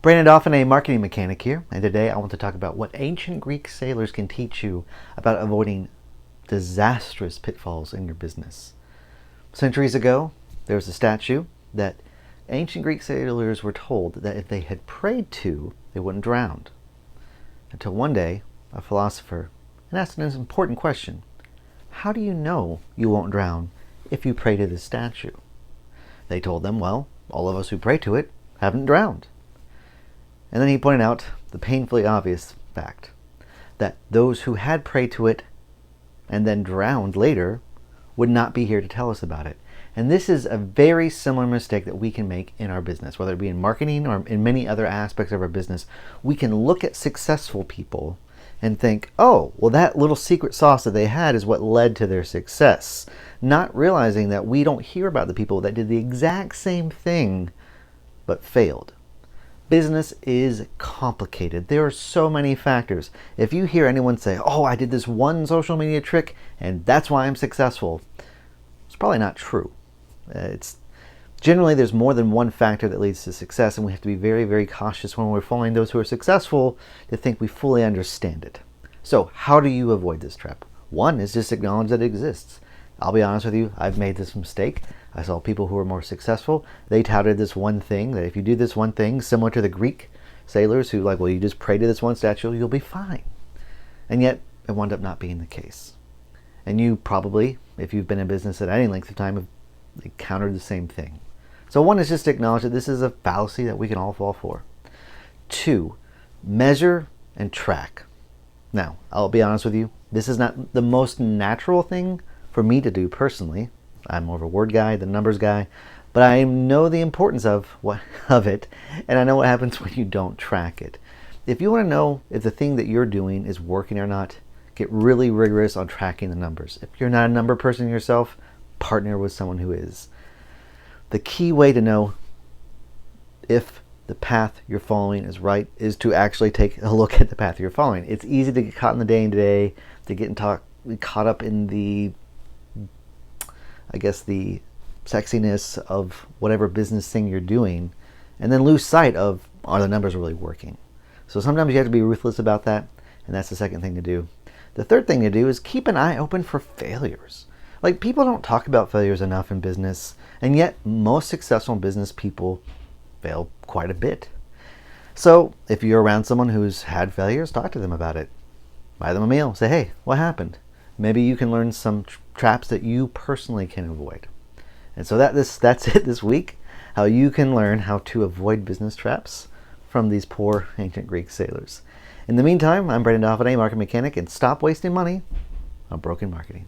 Brandon Dauphin, a marketing mechanic here, and today I want to talk about what ancient Greek sailors can teach you about avoiding disastrous pitfalls in your business. Centuries ago, there was a statue that ancient Greek sailors were told that if they had prayed to, they wouldn't drown. Until one day, a philosopher asked an important question. How do you know you won't drown if you pray to this statue? They told them, well, all of us who pray to it haven't drowned. And then he pointed out the painfully obvious fact that those who had prayed to it and then drowned later would not be here to tell us about it. And this is a very similar mistake that we can make in our business, whether it be in marketing or in many other aspects of our business. We can look at successful people and think, oh, well, that little secret sauce that they had is what led to their success, not realizing that we don't hear about the people that did the exact same thing but failed. Business is complicated. There are so many factors. If you hear anyone say, oh, I did this one social media trick and that's why I'm successful, it's probably not true. It's generally there's more than one factor that leads to success, and we have to be very, very cautious when we're following those who are successful to think we fully understand it. So how do you avoid this trap? One is just acknowledge that it exists. I'll be honest with you, I've made this mistake. I saw people who were more successful. They touted this one thing, that if you do this one thing, similar to the Greek sailors who well, you just pray to this one statue, you'll be fine. And yet, it wound up not being the case. And you probably, if you've been in business at any length of time, have encountered the same thing. So one is just to acknowledge that this is a fallacy that we can all fall for. Two, measure and track. Now, I'll be honest with you, this is not the most natural thing for me to do personally. I'm more of a word guy than numbers guy, but I know the importance of it, and I know what happens when you don't track it. If you want to know if the thing that you're doing is working or not, get really rigorous on tracking the numbers. If you're not a number person yourself, partner with someone who is. The key way to know if the path you're following is right is to actually take a look at the path you're following. It's easy to get caught in the day-to-day, to get caught up in the sexiness of whatever business thing you're doing, and then lose sight of, are the numbers really working? So sometimes you have to be ruthless about that, and that's the second thing to do. The third thing to do is keep an eye open for failures. Like, people don't talk about failures enough in business, and yet most successful business people fail quite a bit. So if you're around someone who's had failures, talk to them about it. Buy them a meal. Say, hey, what happened? Maybe you can learn some traps that you personally can avoid. And so that's it this week, how you can learn how to avoid business traps from these poor ancient Greek sailors. In the meantime, I'm Brandon Dauphin, marketing mechanic, and stop wasting money on broken marketing.